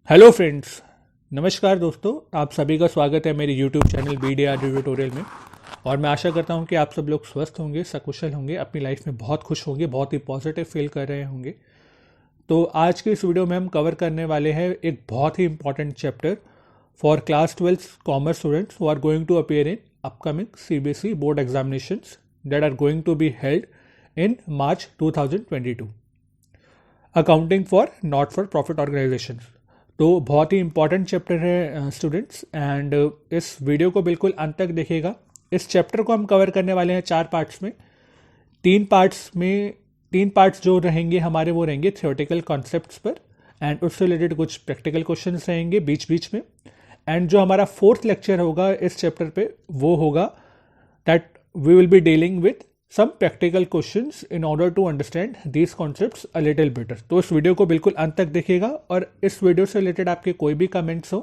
Hello friends. नमस्कार दोस्तों, आप सभी का स्वागत है मेरे यूट्यूब चैनल BDR ट्यूटोरियल में। और मैं आशा करता हूं कि आप सब लोग स्वस्थ होंगे, सकुशल होंगे, अपनी लाइफ में बहुत खुश होंगे, बहुत ही पॉजिटिव फील कर रहे होंगे। तो आज के इस वीडियो में हम कवर करने वाले हैं एक बहुत ही important chapter for class 12 commerce students who are going to appear in upcoming CBSE board examinations that are going to be held in March 2022, accounting for not for profit organisation. तो बहुत ही important chapter है students, and इस video को बिल्कुल अंत तक देखिएगा। इस चैप्टर को हम कवर करने वाले हैं 4 पार्ट्स में। तीन पार्ट्स जो रहेंगे हमारे वो रहेंगे थियोरेटिकल कॉन्सेप्ट्स पर, एंड उससे रिलेटेड कुछ प्रैक्टिकल क्वेश्चंस रहेंगे बीच बीच में। एंड जो हमारा 4th लेक्चर होगा इस चैप्टर पे वो होगा that we will be dealing with some practical questions in order to understand these concepts a little better। तो इस वीडियो को बिल्कुल अंत तक देखिएगा, और इस वीडियो से रिलेटेड आपके कोई भी कमेंट्स हो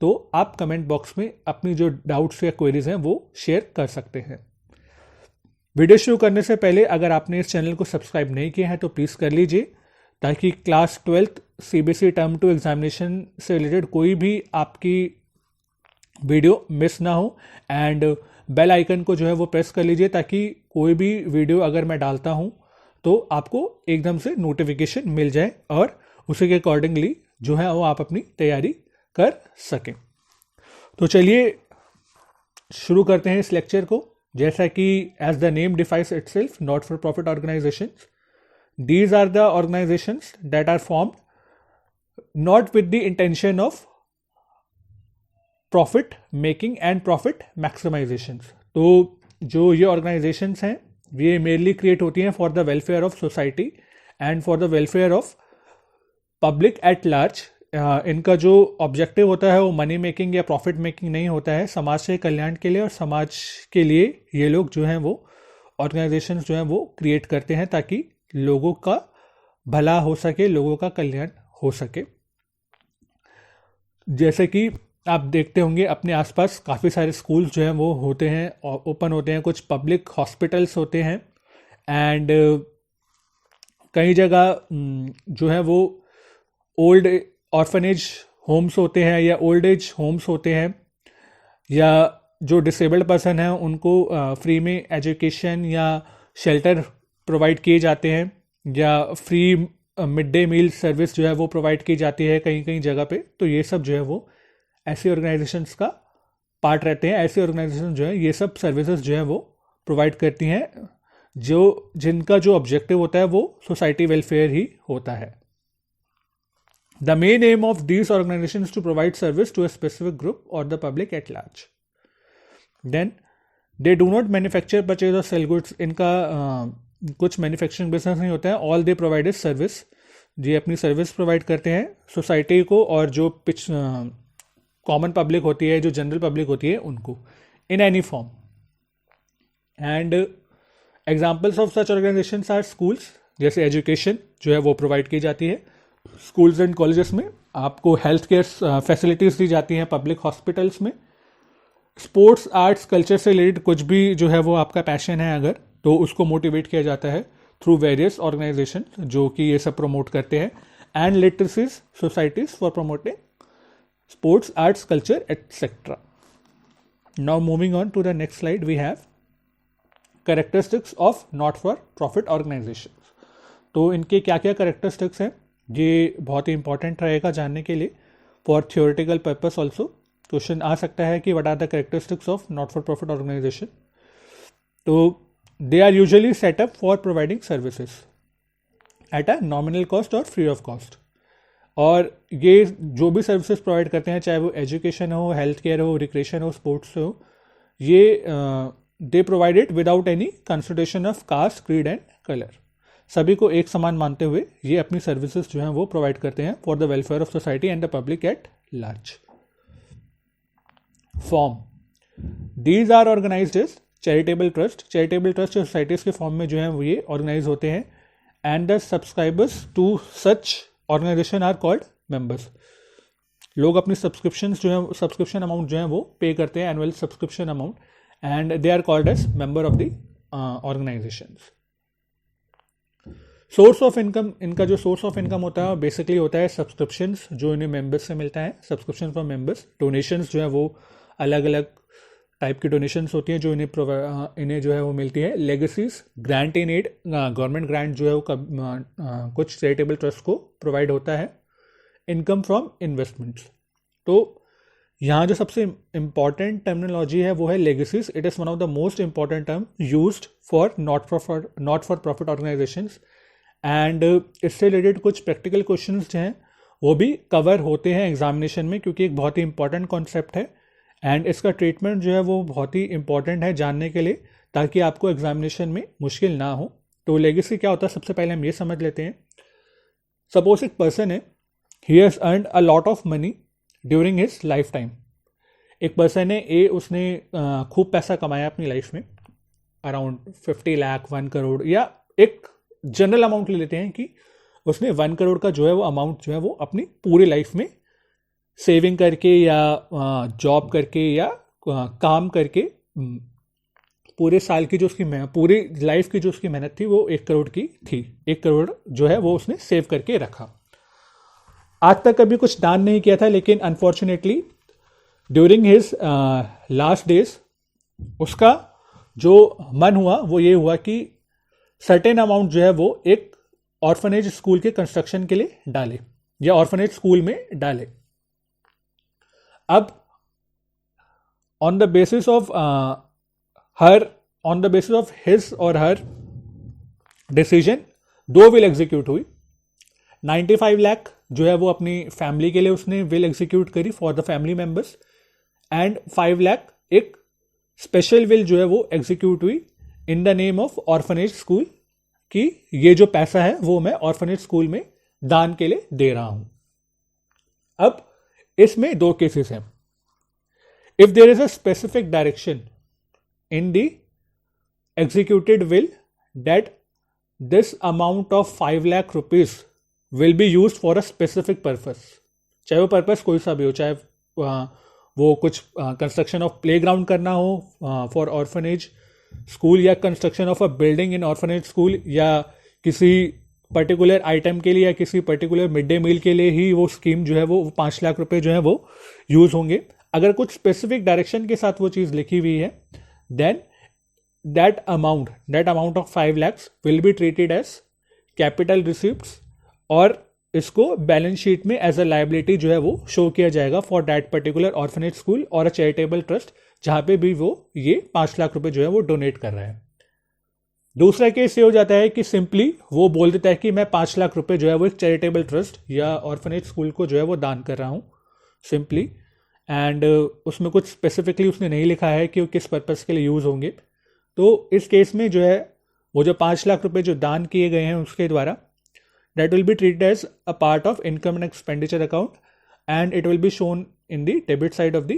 तो आप कमेंट बॉक्स में अपनी जो डाउट्स या क्वेरीज हैं वो शेयर कर सकते हैं। वीडियो शुरू करने से पहले अगर आपने इस चैनल को सब्सक्राइब नहीं किया है तो प्लीज़ कर लीजिए, ताकि क्लास 12 CBSE टर्म 2 एग्जामिनेशन से रिलेटेड कोई भी आपकी वीडियो मिस ना हो। एंड बेल आइकन को जो है वो प्रेस कर लीजिए, ताकि कोई भी वीडियो अगर मैं डालता हूं तो आपको एकदम से नोटिफिकेशन मिल जाए और उसी के अकॉर्डिंगली जो है वो आप अपनी तैयारी कर सकें। तो चलिए शुरू करते हैं इस लेक्चर को। जैसा कि as the name defines itself, not for profit organisations, these are the organisations that are formed not with the intention of profit making and profit maximisation. तो जो ये ऑर्गेनाइजेशंस हैं ये मेनली क्रिएट होती हैं for the welfare of society and for the welfare of public at large. इनका जो objective होता है वो मनी मेकिंग या प्रॉफिट मेकिंग नहीं होता है, समाज के कल्याण के लिए और समाज के लिए ये लोग जो हैं वो ऑर्गेनाइजेशंस जो हैं वो क्रिएट करते हैं, ताकि लोगों का भला हो सके, लोगों का कल्याण हो सके। जैसे कि आप देखते होंगे अपने आसपास काफ़ी सारे स्कूल्स जो हैं वो होते हैं, ओपन होते हैं, कुछ पब्लिक हॉस्पिटल्स होते हैं, एंड कई जगह जो है वो ओल्ड ऑर्फनेज होम्स होते हैं या ओल्ड एज होम्स होते हैं, या जो डिसेबल्ड पर्सन हैं उनको फ्री में एजुकेशन या शेल्टर प्रोवाइड किए जाते हैं, या free mid day meal service जो है वो प्रोवाइड की जाती है कहीं कहीं जगह पे। तो ये सब जो है वो ऐसी ऑर्गेनाइजेशंस का पार्ट रहते हैं। ऐसी ऑर्गेनाइजेशन जो है ये सब सर्विसेज जो है वो प्रोवाइड करती हैं, जिनका जो ऑब्जेक्टिव होता है वो सोसाइटी वेलफेयर ही होता है। The main aim of these organisations to provide service to a specific group और the public at large. Then they do not manufacture, purchase और सेल गुड्स। इनका कुछ मैन्युफैक्चरिंग बिजनेस नहीं होता है। All they provide is service. ये अपनी service provide करते हैं सोसाइटी को, और जो कॉमन पब्लिक होती है, जो जनरल पब्लिक होती है, उनको in any form. And examples of such organisations are schools, जैसे एजुकेशन जो है वो प्रोवाइड की जाती है स्कूल्स एंड कॉलेजेस में। आपको हेल्थ केयर फैसिलिटीज दी जाती हैं पब्लिक हॉस्पिटल्स में। स्पोर्ट्स, आर्ट्स, कल्चर से रिलेटेड कुछ भी जो है वो आपका पैशन है अगर, तो उसको मोटिवेट किया जाता है थ्रू वेरियस ऑर्गेनाइजेशन जो कि ये सब प्रमोट करते हैं। And literacies societies for promoting sports, arts, culture, etc. Now moving on to the next slide, we have characteristics of not for profit organizations। तो इनके क्या क्या characteristics हैं ये बहुत ही इंपॉर्टेंट रहेगा जानने के लिए। For theoretical purpose also question आ सकता है कि what are the characteristics of not for profit organisation. तो they are usually set up for providing services at a nominal cost और फ्री ऑफ कॉस्ट। और ये जो भी सर्विसेज प्रोवाइड करते हैं, चाहे वो एजुकेशन हो, हेल्थ केयर हो, रिक्रिएशन हो, स्पोर्ट्स हो, ये they provide it without any consideration of caste, creed and colour. सभी को एक समान मानते हुए ये अपनी सर्विसेज जो हैं वो प्रोवाइड करते हैं for the welfare of society and the public at large. Form, these are organised as charitable trust. Charitable trust societies के फॉर्म में जो है वो ये ऑर्गेनाइज होते हैं। And the subscribers to such organisation are called members. लोग अपनी सब्सक्रिप्शन जो है, सब्सक्रिप्शन अमाउंट जो है वो पे करते हैं, annual subscription amount, and they are called as member of the organisations. Source of income, इनका जो सोर्स ऑफ इनकम होता है बेसिकली होता है सब्सक्रिप्शंस जो इन्हें मेंबर्स से मिलता है, सब्सक्रिप्शन फॉर मेंबर्स, डोनेशंस जो है वो अलग अलग टाइप की डोनेशंस होती हैं जो इन्हें जो है वो मिलती है, legacies, grant in aid, government grant जो है वो कुछ चैरिटेबल ट्रस्ट को प्रोवाइड होता है, इनकम फ्रॉम इन्वेस्टमेंट्स। तो यहाँ जो सबसे इम्पॉर्टेंट टर्मिनोलॉजी है वो है legacies. It is one of the most important term used for not for profit organisations, and इससे रिलेटेड कुछ प्रैक्टिकल क्वेश्चंस जो हैं वो भी कवर होते हैं एग्जामिनेशन में, क्योंकि एक बहुत ही इंपॉर्टेंट कॉन्सेप्ट है एंड इसका ट्रीटमेंट जो है वो बहुत ही इंपॉर्टेंट है जानने के लिए, ताकि आपको एग्जामिनेशन में मुश्किल ना हो। तो लेगेसी क्या होता है, सबसे पहले हम ये समझ लेते हैं। सपोज एक पर्सन है, he has earned a lot of money during his life time. एक पर्सन है उसने खूब पैसा कमाया अपनी लाइफ में, अराउंड 50 लाख, 1 करोड़, या एक जनरल अमाउंट ले लेते हैं कि उसने 1 करोड़ का जो है वो अमाउंट जो है वो अपनी पूरी लाइफ में सेविंग करके या जॉब करके या काम करके पूरे साल की जो उसकी पूरी लाइफ की जो उसकी मेहनत थी वो 1 करोड़ की थी। 1 करोड़ जो है वो उसने सेव करके रखा। आज तक कभी कुछ दान नहीं किया था, लेकिन unfortunately during his last days उसका जो मन हुआ वो ये हुआ कि सर्टेन अमाउंट जो है वो एक ऑर्फनेज स्कूल के कंस्ट्रक्शन के लिए डाले या ऑर्फनेज स्कूल में डाले। अब on the basis of his और हर डिसीजन 2 विल एग्जीक्यूट हुई। 95 लाख जो है वो अपनी फैमिली के लिए उसने विल एग्जीक्यूट करी for the family members, and 5 lakh एक स्पेशल विल जो है वो एग्जीक्यूट हुई in the name of orphanage school, कि ये जो पैसा है वो मैं ऑर्फनेज स्कूल में दान के लिए दे रहा हूं। अब इसमें 2 केसेस हैं। If there is a specific direction in the executed will that this amount of 5 lakh rupees will be used for a specific purpose, चाहे वो पर्पस कोई सा भी हो, चाहे वो कुछ कंस्ट्रक्शन ऑफ प्लेग्राउंड करना हो फॉर ऑर्फनेज स्कूल, या construction of a building in orphanage school, या किसी पर्टिकुलर आइटम के लिए या किसी पर्टिकुलर मिड डे मील के लिए ही वो स्कीम जो है वो 5 लाख रुपए जो है वो यूज होंगे। अगर कुछ स्पेसिफिक डायरेक्शन के साथ वो चीज़ लिखी हुई है, then that amount of 5 lakhs will be treated as capital receipts, और इसको बैलेंस शीट में एज अ लायबिलिटी जो है वो शो किया जाएगा for that particular orphanage school और अ चैरिटेबल ट्रस्ट जहां पे भी वो ये 5 लाख रुपए जो है वो डोनेट कर रहा है। दूसरा केस ये हो जाता है कि सिंपली वो बोल देता है कि मैं 5 लाख रुपए जो है वो एक चैरिटेबल ट्रस्ट या ऑर्फनेज स्कूल को जो है वो दान कर रहा हूँ सिंपली, एंड उसमें कुछ स्पेसिफिकली उसने नहीं लिखा है कि वो किस पर्पस के लिए यूज़ होंगे। तो इस केस में जो है वो जो 5 लाख रुपए जो दान किए गए हैं उसके द्वारा, that will be treated as a part of income and expenditure account, and it will be shown in the debit side of the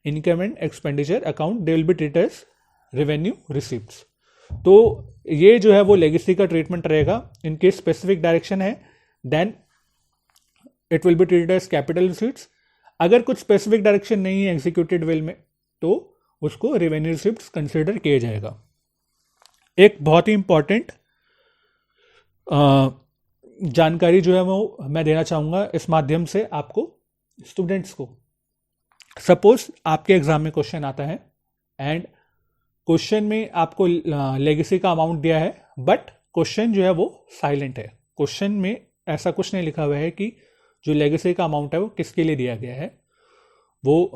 income and expenditure account. They will be treated as revenue receipts. तो ये जो है वो legacy का treatment रहेगा। इनके specific direction है then it will be treated as capital receipts. अगर कुछ स्पेसिफिक डायरेक्शन नहीं है एग्जीक्यूटेड विल में तो उसको रेवेन्यू रिसिप्ट्स कंसिडर किया जाएगा। एक बहुत ही इंपॉर्टेंट जानकारी जो है वो मैं देना चाहूँगा इस माध्यम से आपको स्टूडेंट्स को। सपोज आपके एग्जाम में क्वेश्चन आता है एंड क्वेश्चन में आपको लेगेसी का अमाउंट दिया है, बट क्वेश्चन जो है वो साइलेंट है। क्वेश्चन में ऐसा कुछ नहीं लिखा हुआ है कि जो लेगेसी का अमाउंट है वो किसके लिए दिया गया है, वो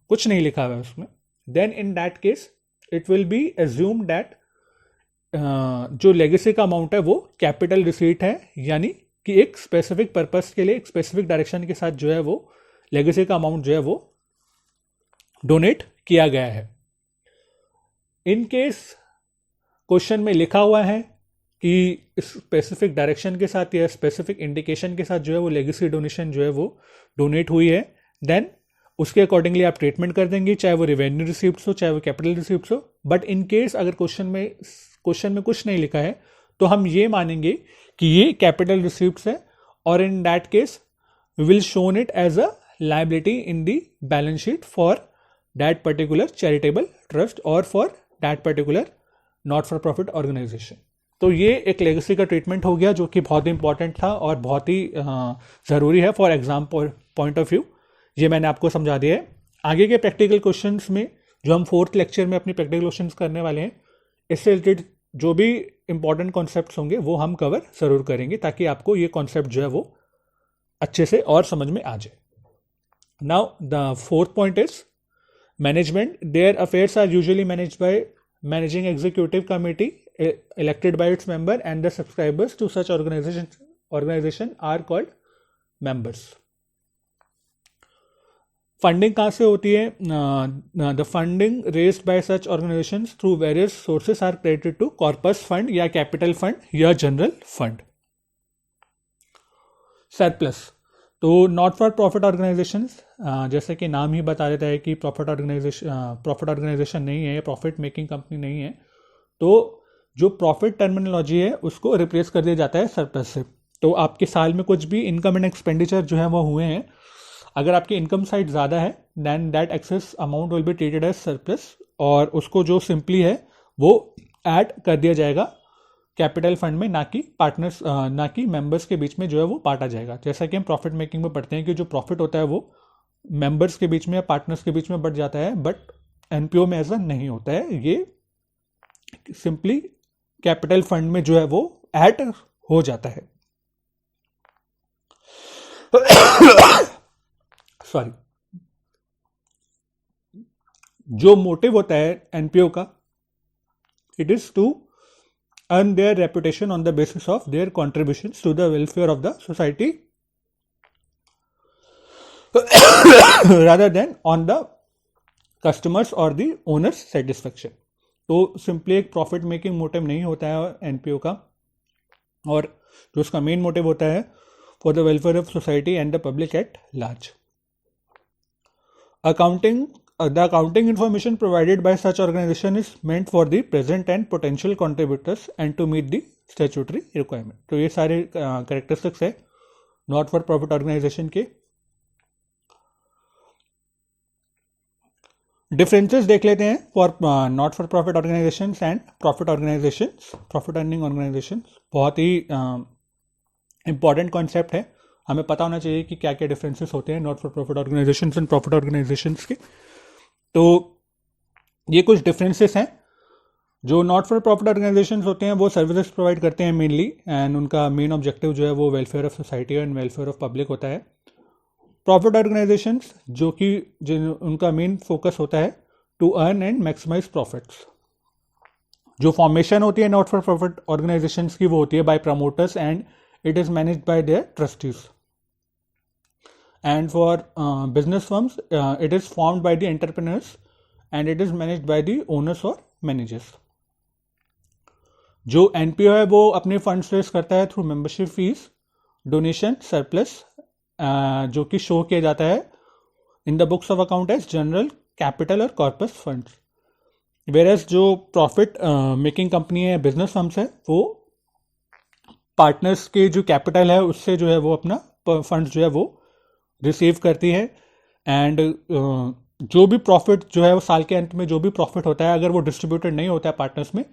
कुछ नहीं लिखा हुआ है उसमें। Then in that case it will be assume that जो लेगेसी का अमाउंट है वो कैपिटल रिसीट है, यानी कि एक स्पेसिफिक पर्पस के लिए एक स्पेसिफिक डायरेक्शन के साथ जो है वो लेगेसी का अमाउंट जो है वो डोनेट किया गया है। इन केस क्वेश्चन में लिखा हुआ है कि स्पेसिफिक डायरेक्शन के साथ या स्पेसिफिक इंडिकेशन के साथ जो है वो लेगेसी डोनेशन जो है वो डोनेट हुई है, देन उसके अकॉर्डिंगली आप ट्रीटमेंट कर देंगे, चाहे वो रेवेन्यू रिसिप्ट्स हो चाहे वो कैपिटल रिसिप्ट्स हो। बट इन केस अगर क्वेश्चन में कुछ नहीं लिखा है तो हम ये मानेंगे कि ये कैपिटल रिसिप्ट्स है, और in that case we will shown it as a liability in the balance sheet for that particular charitable trust और for that particular not for profit organisation. तो ये एक लेगेसी का ट्रीटमेंट हो गया जो कि बहुत ही इंपॉर्टेंट था और बहुत ही ज़रूरी है for exam point of view. ये मैंने आपको समझा दिया है। आगे के प्रैक्टिकल क्वेश्चंस में जो हम 4th लेक्चर में अपनी प्रैक्टिकल क्वेश्चंस करने वाले हैं, इससे रिलेटेड जो भी इंपॉर्टेंट कॉन्सेप्ट्स होंगे वो हम कवर ज़रूर करेंगे ताकि आपको ये कॉन्सेप्ट जो है वो अच्छे से और समझ में आ जाए। Now the 4th point is management. Their affairs are usually managed by managing executive committee elected by its member, and the subscribers to such organization are called members. Funding कहाँ से होती है? The funding raised by such organisations through various sources are credited to corpus fund या capital fund या general fund. Surplus, तो not for profit organisations, जैसे कि नाम ही बता देता है कि प्रॉफिट ऑर्गेनाइजेशन नहीं है, प्रॉफिट मेकिंग कंपनी नहीं है, तो जो प्रॉफिट टर्मिनोलॉजी है उसको रिप्लेस कर दिया जाता है सरप्लस से। तो आपके साल में कुछ भी इनकम एंड एक्सपेंडिचर जो है वो हुए हैं, अगर आपकी इनकम साइड ज़्यादा है then that excess amount will be treated as surplus, और उसको जो सिंपली है वो ऐड कर दिया जाएगा कैपिटल फंड में, ना कि पार्टनर्स ना कि मेंबर्स के बीच में जो है वो बांटा जाएगा। जैसा कि हम प्रॉफिट मेकिंग में पढ़ते हैं कि जो प्रॉफिट होता है वो मेंबर्स के बीच में या पार्टनर्स के बीच में बढ़ जाता है, बट एनपीओ में ऐसा नहीं होता है। ये सिंपली कैपिटल फंड में जो है वो ऐड हो जाता है। सॉरी, जो मोटिव होता है एनपीओ का, it is to earn their reputation on the basis of their contributions to the welfare of the society rather than on the customers or the owners satisfaction। तो simply एक profit making motive नहीं होता है NPO का, और जो उसका main motive होता है for the welfare of society and the public at large. The accounting information provided by such organisation is meant for the present and potential contributors and to meet the statutory requirement. तो ये सारे characteristics है not for profit organisation के। Differences देख लेते हैं for not for profit organisations and profit organisations, profit earning organisations. बहुत ही इंपॉर्टेंट कॉन्सेप्ट है, हमें पता होना चाहिए कि क्या क्या डिफरेंसेस होते हैं not for profit organisations and profit organisations के। तो ये कुछ डिफरेंसेस हैं। जो नॉट फॉर प्रॉफिट ऑर्गेनाइजेशंस होते हैं वो सर्विसेज प्रोवाइड करते हैं मेनली, एंड उनका मेन ऑब्जेक्टिव जो है वो welfare of society and welfare of public होता है। प्रॉफिट ऑर्गेनाइजेशंस जो कि उनका मेन फोकस होता है to earn and maximise profits. जो फॉर्मेशन होती है नॉट फॉर प्रॉफिट ऑर्गेनाइजेशंस की वो होती है by promoters and it is managed by their trustees. And for business firms it is formed by the entrepreneurs and it is managed by the owners और managers. जो NPO है वो अपने funds raise करता है through membership fees, donation, surplus, जो कि show किया जाता है in the books of account as general, capital और कॉर्पस फंड्स। वेरएस जो प्रॉफिट मेकिंग कंपनी है, बिजनेस फर्म्स है, वो पार्टनर्स के जो कैपिटल है उससे जो है वो अपना फंड्स जो है वो रिसीव करती है। एंड जो भी प्रॉफिट जो है वो साल के अंत में जो भी प्रॉफिट होता है, अगर वो डिस्ट्रीब्यूटेड नहीं होता है पार्टनर्स में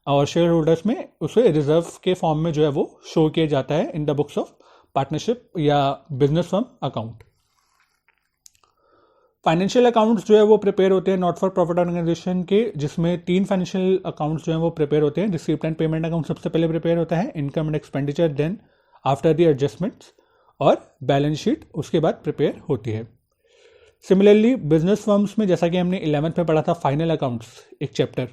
और शेयर होल्डर्स में, उसे रिजर्व के फॉर्म में जो है वो शो किया जाता है in the books of partnership या business firm account. Financial accounts जो है वो प्रिपेयर होते हैं नॉट फॉर प्रॉफिट ऑर्गेनाइजेशन के, जिसमें 3 फाइनेंशियल अकाउंट्स जो है वो प्रिपेयर होते हैं। रिसीप्ट एंड पेमेंट अकाउंट सबसे पहले प्रिपेयर होता है, income and expenditure then after the adjustments, और बैलेंस शीट उसके बाद प्रिपेयर होती है। सिमिलरली बिजनेस फर्म्स में जैसा कि हमने 11th में पढ़ा था फाइनल अकाउंट्स एक चैप्टर,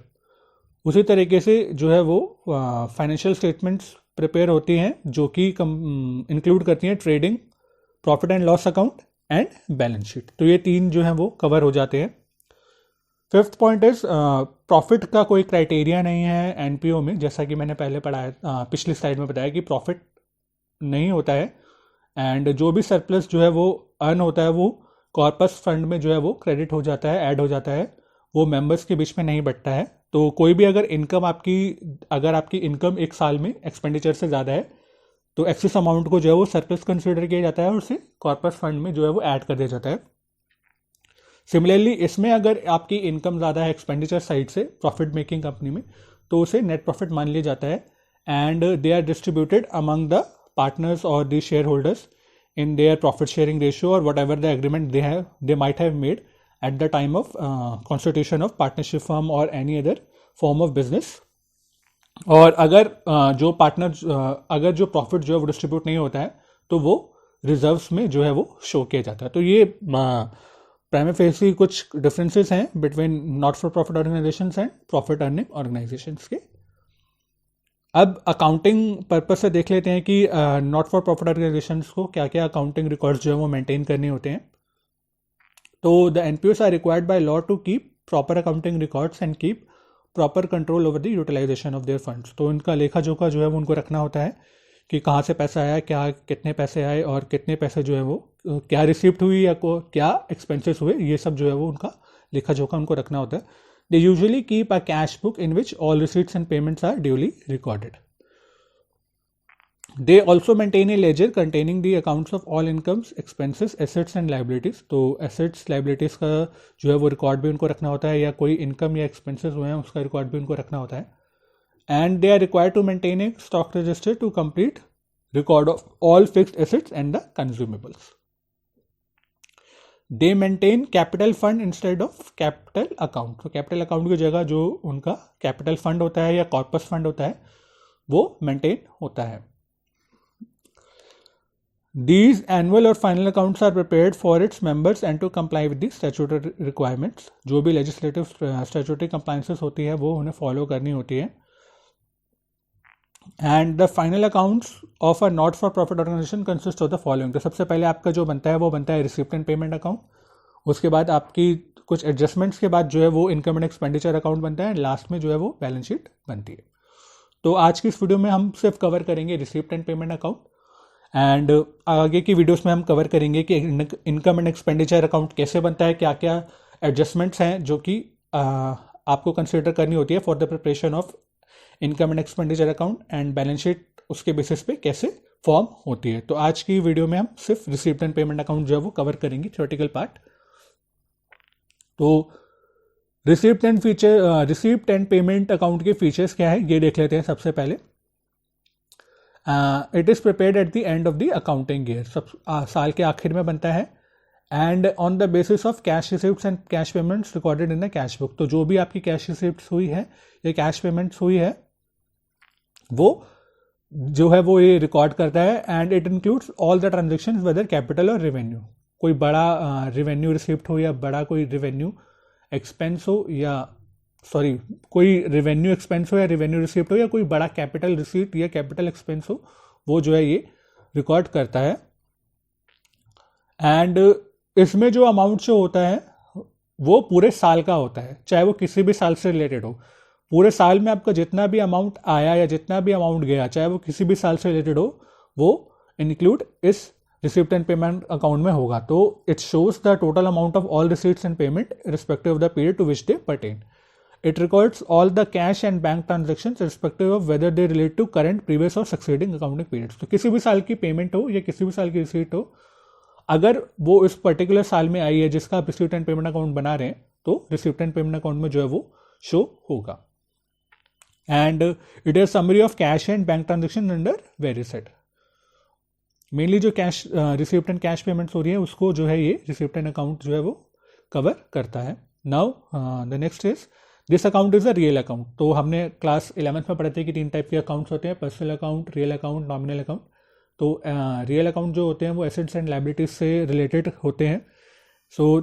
उसी तरीके से जो है वो फाइनेंशियल स्टेटमेंट्स प्रिपेयर होती हैं जो कि इंक्लूड करती हैं trading, profit and loss account and balance sheet. तो ये 3 जो हैं वो कवर हो जाते हैं। 5th पॉइंट इज प्रॉफिट का कोई क्राइटेरिया नहीं है एनपीओ में, जैसा कि मैंने पहले पढ़ाया पिछली स्लाइड में बताया कि प्रॉफिट नहीं होता है, एंड जो भी सरप्लस जो है वो अर्न होता है वो कॉर्पस फंड में जो है वो क्रेडिट हो जाता है, ऐड हो जाता है, वो मेंबर्स के बीच में नहीं बटता है। तो कोई भी अगर आपकी इनकम एक साल में एक्सपेंडिचर से ज़्यादा है तो एक्सेस अमाउंट को जो है वो सरप्लस कंसीडर किया जाता है और उसे कॉर्पस फंड में जो है वो ऐड कर दिया जाता है। सिमिलरली इसमें अगर आपकी इनकम ज़्यादा है एक्सपेंडिचर साइड से प्रॉफिट मेकिंग कंपनी में, तो उसे नेट प्रॉफिट मान लिया जाता है and they are distributed among the partners or the shareholders in their profit sharing ratio or whatever the agreement they might have made at the time of constitution of partnership firm or any other form of business. और अगर जो partner अगर जो profit जो है वो distribute नहीं होता है तो वो रिजर्व्स में जो है वो शो किया जाता है. तो ये प्राइमरी फेसी कुछ डिफरेंसेस हैं between not for profit organisations and profit earning organisations के. अब अकाउंटिंग पर्पस से देख लेते हैं कि नॉट फॉर प्रॉफिट ऑर्गेनाइजेशंस को क्या क्या अकाउंटिंग रिकॉर्ड्स जो है वो मेंटेन करने होते हैं. तो the NPOs are required by law to keep proper accounting records and keep proper control over the utilisation of their funds. तो इनका लेखा जोखा जो है वो उनको रखना होता है कि कहाँ से पैसा आया, क्या कितने पैसे आए और कितने पैसे जो है वो क्या रिसिप्ट हुई या क्या एक्सपेंसेस हुए, ये सब जो है वो उनका लेखा जोखा उनको रखना होता है. They usually keep a cash book in which all receipts and payments are duly recorded. They also maintain a ledger containing the accounts of all incomes, expenses, assets and liabilities. तो assets, liabilities का जो है वो record भी उनको रखना होता है या कोई इनकम या एक्सपेंसेस हुए हैं उसका रिकॉर्ड भी उनको रखना होता है. And they are required to maintain a stock register to complete record of all fixed assets and the consumables. They maintain capital fund instead of capital account. तो capital account की जगह जो उनका capital fund होता है या corpus fund होता है वो maintain होता है. These annual और final accounts are prepared for its members and to comply with the statutory requirements. जो भी legislative statutory compliances होती है वो उन्हें follow करनी होती है. And the final accounts of a not for profit organization consist of the following. तो सबसे पहले आपका जो बनता है वो बनता है receipt and payment account. उसके बाद आपकी कुछ adjustments के बाद जो है वो income and expenditure account बनता है. लास्ट में जो है वो बैलेंस शीट बनती है. तो आज की इस वीडियो में हम सिर्फ कवर करेंगे receipt and payment account. And आगे की वीडियोस में हम कवर करेंगे कि इनकम एंड एक्सपेंडिचर अकाउंट कैसे बनता है, क्या क्या एडजस्टमेंट्स हैं जो कि आपको कंसिडर करनी होती है for the preparation of income and expenditure account, and balance sheet उसके बेसिस पे कैसे फॉर्म होती है. तो आज की वीडियो में हम सिर्फ रिसिप्ट एंड पेमेंट अकाउंट जो है वो कवर करेंगे, थ्योरेटिकल पार्ट. तो रिसिप्ट एंड पेमेंट अकाउंट के फीचर्स क्या है ये देख लेते हैं. सबसे पहले it is prepared eight the end of the accounting year. सब साल के आखिर में बनता है. And on the basis of cash receipts and cash payments recorded in the cash book. तो जो भी आपकी कैश रिसिप्ट्स हुई है या कैश पेमेंट्स हुई है वो जो है वो ये रिकॉर्ड करता है. And it includes all the transaction whether capital और रेवेन्यू. कोई बड़ा रेवेन्यू रिसिप्ट हो या बड़ा कोई रेवेन्यू एक्सपेंस हो या कोई रेवेन्यू एक्सपेंस हो या रेवेन्यू रिसिप्ट हो या कोई बड़ा कैपिटल रिसीट या कैपिटल एक्सपेंस हो, वो जो है ये रिकॉर्ड करता है. एंड इसमें जो अमाउंट जो होता है वो पूरे साल का होता है, चाहे वो किसी भी साल से रिलेटेड हो. पूरे साल में आपका जितना भी अमाउंट आया या जितना भी अमाउंट गया, चाहे वो किसी भी साल से रिलेटेड हो, वो इंक्लूड इस रिसिप्ट एंड पेमेंट अकाउंट में होगा. तो it shows the total amount of all receipts and payment respective of the period to which they pertain. It records all the cash and bank transactions irrespective of whether they relate to current, previous और succeeding accounting periods. तो किसी भी साल की payment हो या किसी भी साल की रिसीट हो, अगर वो इस पर्टिकुलर साल में आई है जिसका आप रिसिप्ट एंड पेमेंट अकाउंट बना रहे हैं तो रिसिप्ट एंड पेमेंट अकाउंट में जो है वो शो होगा. And it is summary of cash and bank transaction under various head. Mainly जो cash receipt and cash payments हो रही है उसको जो है ये रिसिप्ट एंड अकाउंट जो है वो कवर करता है. Now the next is this account is a real account. तो हमने क्लास 11th में पढ़े थे कि 3 टाइप के अकाउंट्स होते हैं, personal account, real account, nominal account. तो रियल अकाउंट जो होते हैं वो एसेट्स एंड लायबिलिटीज से रिलेटेड होते हैं. So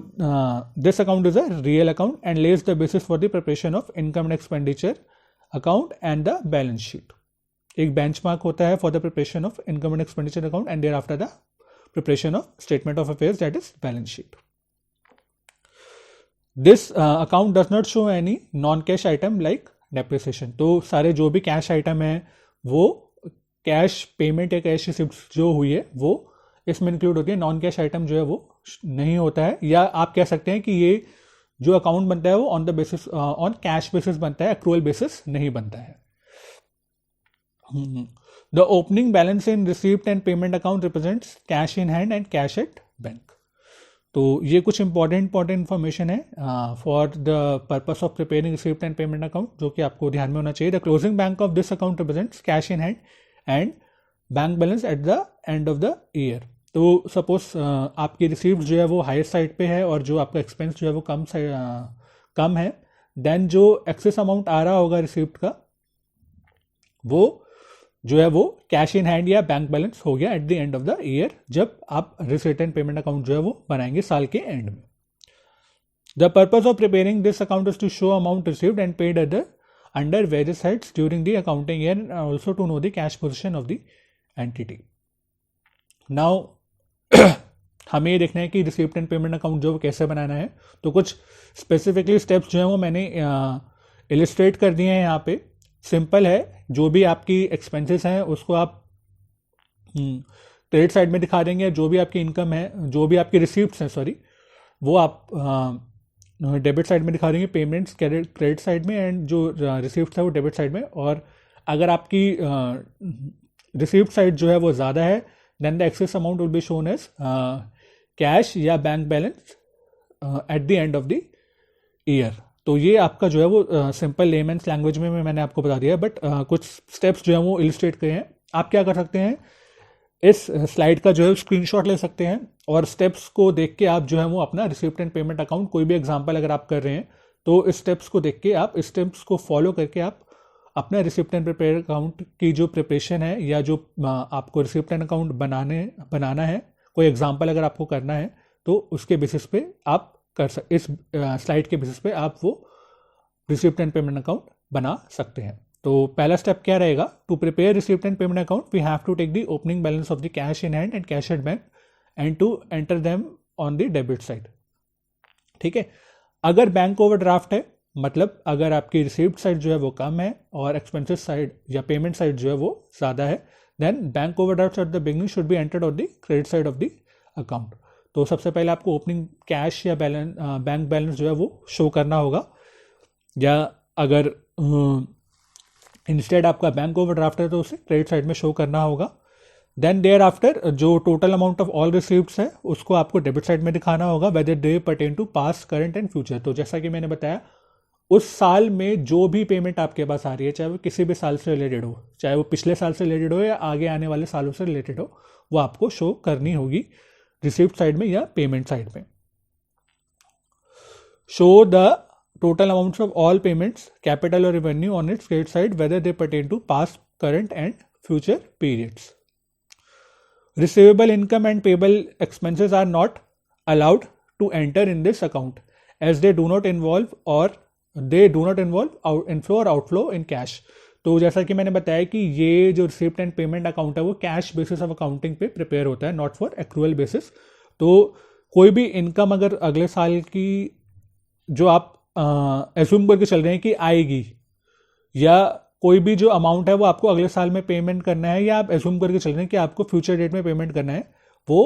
this account is a real account and lays the basis for the preparation of income and expenditure account and the balance sheet. एक benchmark होता है for the preparation of income and expenditure account and thereafter the preparation of statement of affairs, that is balance sheet. This account does not show any non cash item like depreciation. तो सारे जो भी cash item है वो cash payment या cash receipt जो हुई है वो इसमें इंक्लूड होती है. नॉन कैश आइटम जो है वो नहीं होता है, या आप कह सकते हैं कि ये जो अकाउंट बनता है वो on the basis on cash basis बनता है, एक्रूअल बेसिस नहीं बनता है. The opening balance in receipt and payment account represents cash in hand and cash at bank. तो ये कुछ इंपॉर्टेंट इन्फॉर्मेशन है for the purpose of preparing receipt and payment account, जो कि आपको ध्यान में होना चाहिए. The closing bank of this account represents cash in hand and bank balance at the end of the year. तो सपोज आपकी रिसीप्ट जो है वो हायर साइड पे है और जो आपका एक्सपेंस जो है वो कम है, देन जो एक्सेस अमाउंट आ रहा होगा रिसीप्ट का वो जो है वो कैश इन हैंड या बैंक बैलेंस हो गया eight the end of the year, जब आप रिसिप्ट एंड पेमेंट अकाउंट जो है वो बनाएंगे साल के एंड में. The purpose of preparing this account is to show amount received and paid under various heads during the accounting year and also to know the cash position of the entity. Now हमें ये देखना है कि receipt and payment account जो कैसे बनाना है. तो कुछ स्पेसिफिकली स्टेप्स जो है वो मैंने इलिस्ट्रेट कर दिए हैं यहाँ पे. सिंपल है, जो भी आपकी एक्सपेंसेस हैं उसको आप क्रेडिट साइड में दिखा देंगे. जो भी आपकी इनकम है, जो भी आपकी रिसीप्ट्स हैं सॉरी, वो आप डेबिट साइड में दिखा देंगे, पेमेंट्स क्रेडिट साइड में, एंड जो रिसीप्ट्स है वो डेबिट साइड में. और अगर आपकी रिसीप्ट साइड जो है वो ज़्यादा है, then the excess amount will be shown as cash या bank balance at the end of the year. तो ये आपका जो है वो सिंपल लेमैन्स लैंग्वेज में मैंने आपको बता दिया, बट कुछ स्टेप्स जो है वो इलिस्ट्रेट किए हैं. आप क्या कर सकते हैं, इस स्लाइड का जो है स्क्रीनशॉट ले सकते हैं और स्टेप्स को देख के आप जो है वो अपना रिसिप्ट एंड पेमेंट अकाउंट, कोई भी एग्जांपल अगर आप कर रहे हैं तो इस स्टेप्स को देख के आप, इस स्टेप्स को फॉलो करके आप अपना रिसिप्ट एंड पेमेंट अकाउंट की जो प्रिपरेशन है या जो आपको रिसिप्ट एंड अकाउंट बनाना है, कोई एग्जाम्पल अगर आपको करना है तो उसके बेसिस पे आप इस स्लाइड के बेसिस पे आप वो रिसिप्ट एंड पेमेंट अकाउंट बना सकते हैं. तो पहला स्टेप क्या रहेगा, to prepare receipt and payment account we have to take the opening balance of the cash in hand and cash at bank and to enter them on the debit side. ठीक है, अगर bank overdraft है, मतलब अगर आपकी receipt side जो है वो कम है और एक्सपेंसेस साइड या पेमेंट साइड जो है वो ज़्यादा है, then bank overdraft at the beginning should be entered on the credit side of the account. तो सबसे पहले आपको ओपनिंग कैश या बैंक बैलेंस जो है वो शो करना होगा, या अगर इंस्टेड आपका बैंक ओवरड्राफ्ट है तो उसे क्रेडिट साइड में शो करना होगा. देन देयर आफ्टर जो total amount of all receipts है उसको आपको डेबिट साइड में दिखाना होगा, whether they pertain to past, current and future. तो जैसा कि मैंने बताया, उस साल में जो भी पेमेंट आपके पास आ रही है, चाहे वो किसी भी साल से रिलेटेड हो, चाहे वो पिछले साल से रिलेटेड हो या आगे आने वाले सालों से रिलेटेड हो, वो आपको शो करनी होगी रिसिप्ट साइड में या पेमेंट साइड में. Show the total amounts of all payments, capital और revenue on its credit side, whether they pertain to past, current and future periods. Receivable income and payable expenses are not allowed to enter in this account as they do not involve inflow or outflow in cash. तो जैसा कि मैंने बताया कि ये जो receipt and payment account है वो कैश बेसिस ऑफ अकाउंटिंग पे प्रिपेयर होता है, नॉट फॉर एक्रूअल बेसिस. तो कोई भी इनकम अगर अगले साल की जो आप एज्यूम करके चल रहे हैं कि आएगी, या कोई भी जो अमाउंट है वो आपको अगले साल में पेमेंट करना है, या आप एज्यूम करके चल रहे हैं कि आपको फ्यूचर डेट में पेमेंट करना है, वो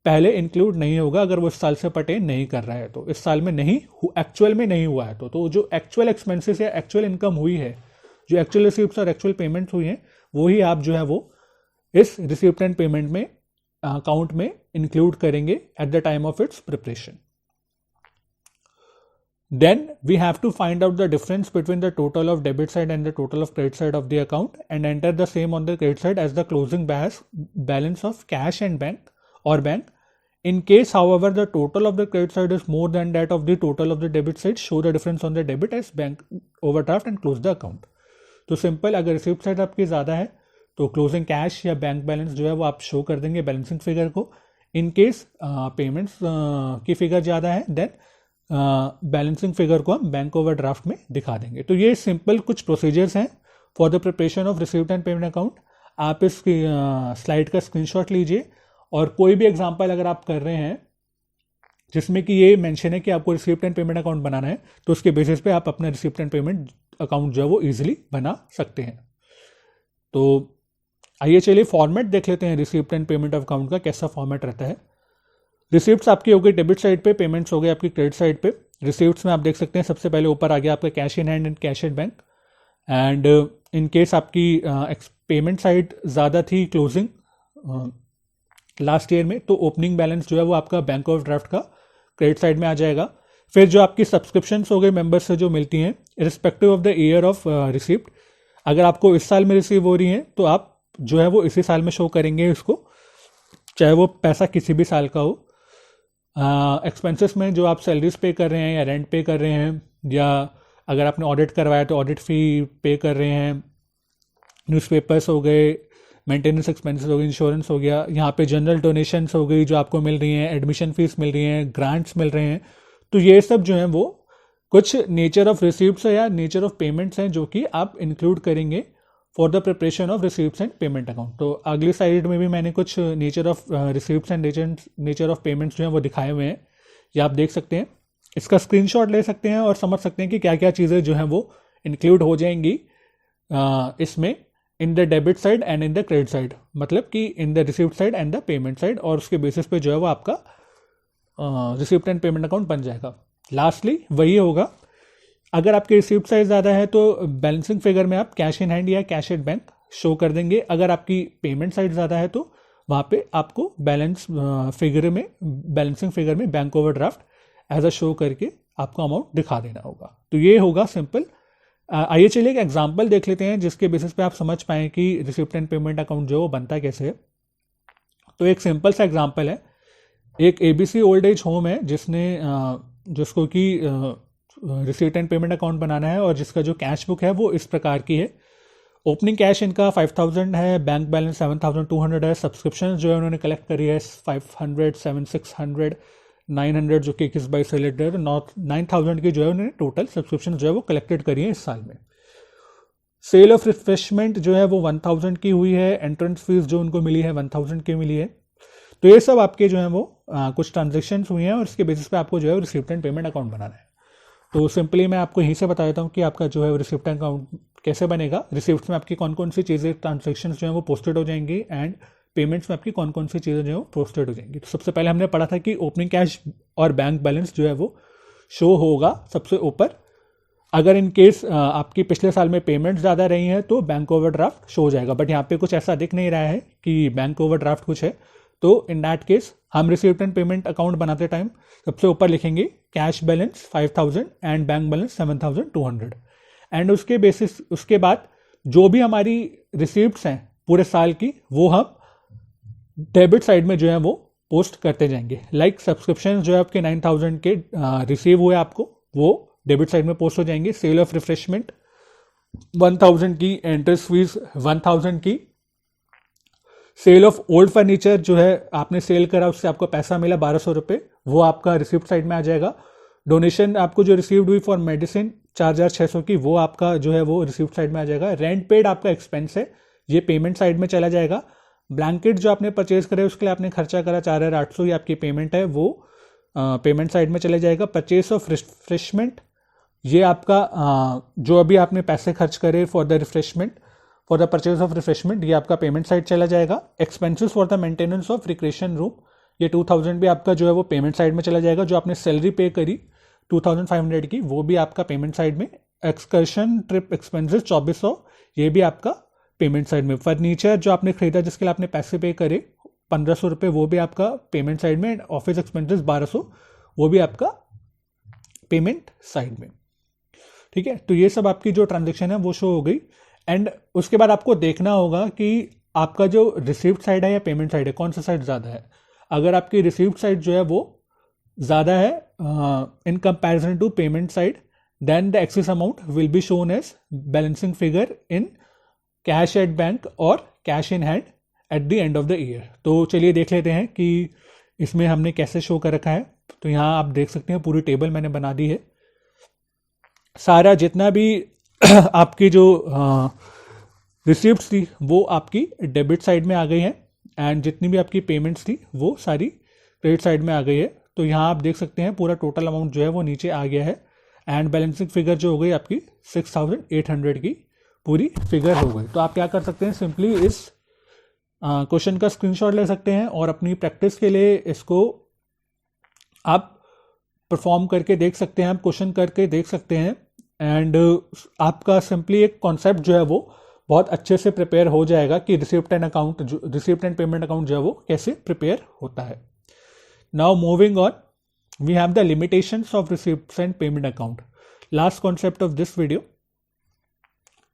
पहले इंक्लूड नहीं होगा अगर वो इस साल से पर्टेन नहीं कर रहा है. तो इस साल में नहीं, एक्चुअल में नहीं हुआ है तो जो एक्चुअल एक्सपेंसेस या एक्चुअल इनकम हुई है, जो एक्चुअल रिसिप्ट्स और एक्चुअल पेमेंट्स हुई हैं, वो ही आप जो है वो इस रिसिप्ट एंड पेमेंट में अकाउंट में इंक्लूड करेंगे at the time of its preparation. Then we have to find out the difference between the total of debit side and the total of credit side of the account and enter the same on the credit side as the closing balance of cash and bank or bank. In case, however, the total of the credit side is more than that of the total of the debit side, show the difference on the debit as bank overdraft and close the account. तो simple, अगर receipt side आपकी ज़्यादा है तो closing cash या bank balance जो है वो आप शो कर देंगे बैलेंसिंग फिगर को. इन केस पेमेंट्स की फिगर ज़्यादा है, देन बैलेंसिंग फिगर को हम बैंक ओवरड्राफ्ट में दिखा देंगे. तो ये सिंपल कुछ प्रोसीजर्स हैं for the preparation of receipt and payment account. आप इस स्लाइड का स्क्रीनशॉट लीजिए और कोई भी एग्जांपल अगर आप कर रहे हैं जिसमें कि ये मेंशन है कि आपको रिसिप्ट एंड पेमेंट अकाउंट बनाना है, तो उसके बेसिस पे आप अपना रिसिप्ट एंड पेमेंट अकाउंट जो है वो ईजिली बना सकते हैं. तो आइए चलिए फॉर्मेट देख लेते हैं रिसिप्ट एंड पेमेंट अकाउंट का कैसा फॉर्मेट रहता है. रिसिप्ट्स आपकी हो गई डेबिट साइड पे, पेमेंट्स हो गए आपकी क्रेडिट साइड पे. रिसिप्ट्स में आप देख सकते हैं सबसे पहले ऊपर आ गया आपका cash in hand and cash at bank. And in case आपकी पेमेंट साइड ज़्यादा थी क्लोजिंग लास्ट ईयर में, तो ओपनिंग बैलेंस जो है वो आपका बैंक ओवरड्राफ्ट का क्रेडिट साइड में आ जाएगा। फिर जो आपकी सब्सक्रिप्शंस हो गई मेंबर्स से जो मिलती हैं respective of the year of receipt, अगर आपको इस साल में रिसीव हो रही हैं तो आप जो है वो इसी साल में शो करेंगे इसको, चाहे वो पैसा किसी भी साल का हो। एक्सपेंसेस में जो आप सैलरीज पे कर रहे हैं या रेंट पे कर रहे हैं, या अगर आपने ऑडिट करवाया तो ऑडिट फ़ी पे कर रहे हैं, न्यूज़पेपर्स हो गए, मेंटेनेंस एक्सपेंसेस हो गए, इंश्योरेंस हो गया, यहाँ पे जनरल डोनेशंस हो गई जो आपको मिल रही हैं, एडमिशन फीस मिल रही हैं, ग्रांट्स मिल रहे हैं, तो ये सब जो है वो कुछ नेचर ऑफ रिसीप्ट्स या नेचर ऑफ पेमेंट्स हैं जो कि आप इंक्लूड करेंगे for the preparation of receipts and payment account. तो अगली साइड में भी मैंने कुछ nature of receipts and nature of payments जो हैं वो दिखाए हुए हैं, ये आप देख सकते हैं। इसका स्क्रीनशॉट ले सकते हैं और समझ सकते हैं कि क्या क्या चीज़ें जो हैं वो इंक्लूड हो जाएंगी इसमें, in the debit side and in the credit side, मतलब कि in the receipt side and the payment side, और उसके बेसिस पे जो है वो आपका रिसिप्ट एंड पेमेंट अकाउंट बन जाएगा। लास्टली वही होगा, अगर आपकी रिसिप्ट साइज ज़्यादा है तो बैलेंसिंग फिगर में आप कैश इन हैंड या कैश एट बैंक शो कर देंगे। अगर आपकी पेमेंट साइज ज़्यादा है तो वहाँ पे आपको बैलेंसिंग फिगर में bank overdraft as a show करके आपको अमाउंट दिखा देना होगा। तो ये होगा सिंपल। आइए चलिए एक एग्जांपल देख लेते हैं जिसके बेसिस पे आप समझ पाएँ कि रिसिप्ट एंड पेमेंट अकाउंट जो बनता कैसे है। तो एक सिंपल सा एग्जांपल है, एक ABC ओल्ड एज होम है जिसको कि रिसीट एंड पेमेंट अकाउंट बनाना है, और जिसका जो कैश बुक है वो इस प्रकार की है। ओपनिंग कैश इनका 5000 है, बैंक बैलेंस 7200 है, सब्सक्रिप्शन जो है उन्होंने कलेक्ट करी है 500, 7600, 900 जो कि 21/22 से रिलेटेड, 9000 की जो है उन्होंने टोटल सब्सक्रिप्शन जो है वो कलेक्टेड करी है इस साल में। सेल ऑफ रिफ्रेशमेंट जो है वो 1000 की हुई है, एंट्रेंस फीस जो उनको मिली है 1000 की मिली है। तो ये सब आपके जो है वो कुछ ट्रांजेक्शन्स हुई हैं, और इसके बेसिस पे आपको जो है रिसिप्ट एंड पेमेंट अकाउंट बनाना है। तो सिंपली मैं आपको यहीं से बता देता हूँ कि आपका जो है रिसिप्ट अकाउंट कैसे बनेगा। रिसिप्ट में आपकी कौन कौन सी चीज़ें ट्रांजेक्शन जो है वो पोस्टेड हो जाएंगी, एंड पेमेंट्स में आपकी कौन कौन सी चीज़ें जो है वो पोस्टेड हो जाएंगी। तो सबसे पहले हमने पढ़ा था कि ओपनिंग कैश और बैंक बैलेंस जो है वो शो होगा सबसे ऊपर। अगर इन केस आपकी पिछले साल में पेमेंट ज़्यादा रही हैं तो बैंक ओवरड्राफ्ट शो हो जाएगा, बट यहाँ पे कुछ ऐसा दिख नहीं रहा है कि बैंक ओवरड्राफ्ट कुछ है। तो इन दैट केस हम रिसिप्ट एंड पेमेंट अकाउंट बनाते टाइम सबसे ऊपर लिखेंगे cash balance 5000 and bank balance 7200, and उसके बाद जो भी हमारी रिसिप्ट्स हैं पूरे साल की वो हम डेबिट साइड में जो है वो पोस्ट करते जाएंगे। लाइक सब्सक्रिप्शन जो है आपके 9000 के रिसीव हुए आपको, वो डेबिट साइड में पोस्ट हो जाएंगे। सेल ऑफ रिफ्रेशमेंट 1000 की, एंट्रेंस फीस 1000 की, सेल ऑफ ओल्ड फर्नीचर जो है आपने सेल करा उससे आपको पैसा मिला 1200 रुपये, वो आपका रिसिप्ट साइड में आ जाएगा। डोनेशन आपको जो रिसीव्ड हुई फॉर मेडिसिन 4600 की, वो आपका जो है वो रिसिप्ट साइड में आ जाएगा। रेंट पेड आपका एक्सपेंस है, ये पेमेंट साइड में चला जाएगा। ब्लैंकेट जो आपने परचेज करे उसके लिए आपने खर्चा करा 4800, ये आपकी पेमेंट है, वो पेमेंट साइड में चले जाएगा। परचेस ऑफ रिफ्रेशमेंट, ये आपका जो अभी आपने पैसे खर्च करे for the refreshment, for the purchase of refreshment, ये आपका पेमेंट साइड चला जाएगा। Expenses for the maintenance of recreation room, ये 2000 भी आपका जो है वो पेमेंट साइड में चला जाएगा। जो आपने सैलरी पे करी 2500 की, वो भी आपका पेमेंट साइड में। एक्सकर्शन ट्रिप एक्सपेंसेस 2400, ये भी आपका पेमेंट साइड में। फर्नीचर जो आपने खरीदा जिसके लिए आपने पैसे पे करे 1500 रुपये, वो भी आपका पेमेंट साइड में। ऑफिस एक्सपेंसेस 1200, वो भी आपका पेमेंट साइड में। ठीक है, तो ये सब आपकी जो ट्रांजेक्शन है वो शो हो गई। एंड उसके बाद आपको देखना होगा कि आपका जो रिसीव्ड साइड है या पेमेंट साइड है, कौन सा साइड ज़्यादा है। अगर आपकी रिसीव्ड साइड जो है वो ज़्यादा है in comparison to payment side, then the excess amount will be shown as balancing figure in cash at bank और cash in hand at the end of the year. तो चलिए देख लेते हैं कि इसमें हमने कैसे शो कर रखा है। तो यहाँ आप देख सकते हैं पूरी टेबल मैंने बना दी है। सारा जितना भी आपकी जो रिसिप्ट्स थी वो आपकी डेबिट साइड में आ गई हैं, एंड जितनी भी आपकी पेमेंट्स थी वो सारी क्रेडिट साइड में आ गई है। तो यहाँ आप देख सकते हैं पूरा टोटल अमाउंट जो है वो नीचे आ गया है, एंड बैलेंसिंग फिगर जो हो गई आपकी 6800 की पूरी फिगर हो गई। तो आप क्या कर सकते हैं, सिंपली इस क्वेश्चन का स्क्रीनशॉट ले सकते हैं और अपनी प्रैक्टिस के लिए इसको आप परफॉर्म करके देख सकते हैं, आप क्वेश्चन करके देख सकते हैं, एंड आपका सिंपली एक कॉन्सेप्ट जो है वो बहुत अच्छे से प्रिपेयर हो जाएगा कि रिसिप्ट एंड पेमेंट अकाउंट जो है वो कैसे प्रिपेयर होता है। Now moving on, we have the limitations of receipts and payment account. Last concept of this video,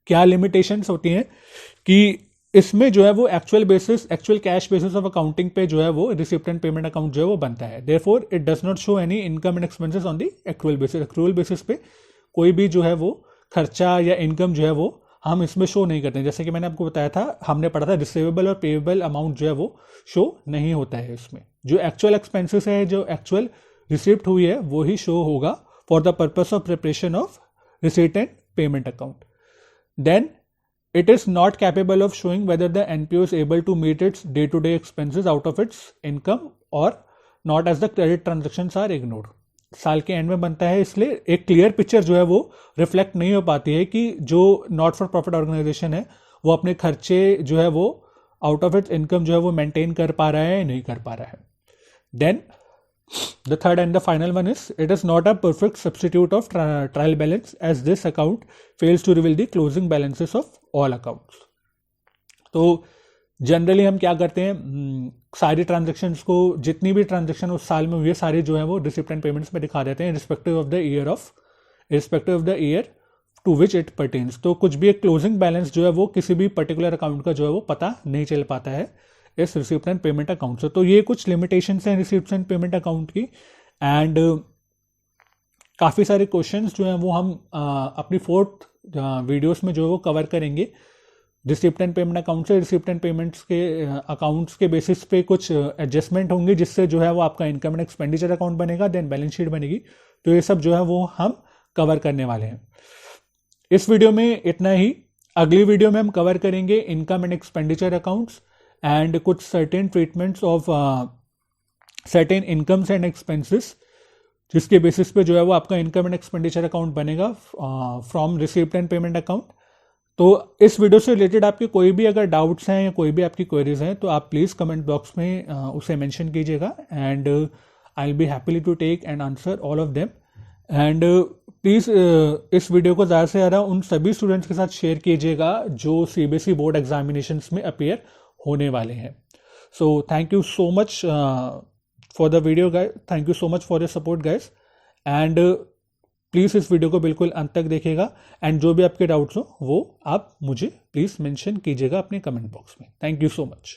क्या limitations होती हैं कि इसमें जो है वो actual cash basis of accounting पे जो है वो रिसिप्ट एंड पेमेंट अकाउंट जो है वो बनता है. Therefore it does not show any income and expenses on the accrual basis. Accrual basis पे कोई भी जो है वो खर्चा या इनकम जो है वो हम इसमें शो नहीं करते हैं. जैसे कि मैंने आपको बताया था, हमने पढ़ा था रिसीवेबल और पेएबल अमाउंट जो है वो शो नहीं होता है इसमें. जो एक्चुअल एक्सपेंसेस है, जो एक्चुअल रिसिप्ट हुई है, वो ही शो होगा for the purpose of preparation of receipt and payment account. Then it is not capable of showing whether the NPO is able to meet its day-to-day expenses out of its income or not, as the credit transactions are ignored. साल के end में बनता है, इसलिए एक clear picture जो है वो रिफ्लेक्ट नहीं हो पाती है कि जो नॉट फॉर प्रॉफिट ऑर्गेनाइजेशन है वो अपने खर्चे जो है वो आउट ऑफ इट्स इनकम जो है वो मेंटेन कर पा रहा है या नहीं कर पा रहा है. Then the third and the final one is, it is not a perfect substitute of trial balance, as this account fails to reveal the closing balances of all accounts. तो जनरली हम क्या करते हैं, सारी ट्रांजेक्शन्स को, जितनी भी transaction उस साल में हुई है सारी जो है वो रिसिप्ट एंड पेमेंट्स में दिखा देते हैं respective of the year to which it pertains. तो कुछ भी एक क्लोजिंग बैलेंस जो है वो किसी भी पर्टिकुलर अकाउंट का जो है वो पता नहीं चल पाता है इस रिसिप्ट एंड पेमेंट अकाउंट से. तो ये कुछ लिमिटेशंस हैं रिसिप्ट एंड पेमेंट अकाउंट की. एंड काफ़ी सारे क्वेश्चंस जो हैं वो हम अपनी फोर्थ वीडियोस में जो है वो कवर करेंगे. रिसिप्ट एंड पेमेंट अकाउंट से रिसिप्ट एंड पेमेंट्स के अकाउंट्स के बेसिस पे कुछ एडजस्टमेंट होंगे, जिससे जो है वो आपका इनकम एंड एक्सपेंडिचर अकाउंट बनेगा, देन बैलेंस शीट बनेगी. तो ये सब जो है वो हम कवर करने वाले हैं. इस वीडियो में इतना ही. अगली वीडियो में हम कवर करेंगे income and expenditure accounts and कुछ certain treatments of certain incomes and expenses, जिसके बेसिस पे जो है वो आपका इनकम एंड एक्सपेंडिचर अकाउंट बनेगा from receipt and payment account. तो इस वीडियो से रिलेटेड आपके कोई भी अगर डाउट्स हैं या कोई भी आपकी क्वेरीज हैं तो आप प्लीज़ कमेंट बॉक्स में उसे मेंशन कीजिएगा, and I will be happily to take and answer all of them. And please इस वीडियो को ज़्यादा से ज़्यादा उन सभी स्टूडेंट्स के साथ शेयर कीजिएगा जो CBSE बोर्ड एग्जामिनेशंस में अपीयर होने वाले हैं. So thank you so much for the video guys, thank you so much for your support guys. And please इस वीडियो को बिल्कुल अंत तक देखिएगा, एंड जो भी आपके डाउट्स हो वो आप मुझे प्लीज़ मेंशन कीजिएगा अपने कमेंट बॉक्स में. Thank you so much.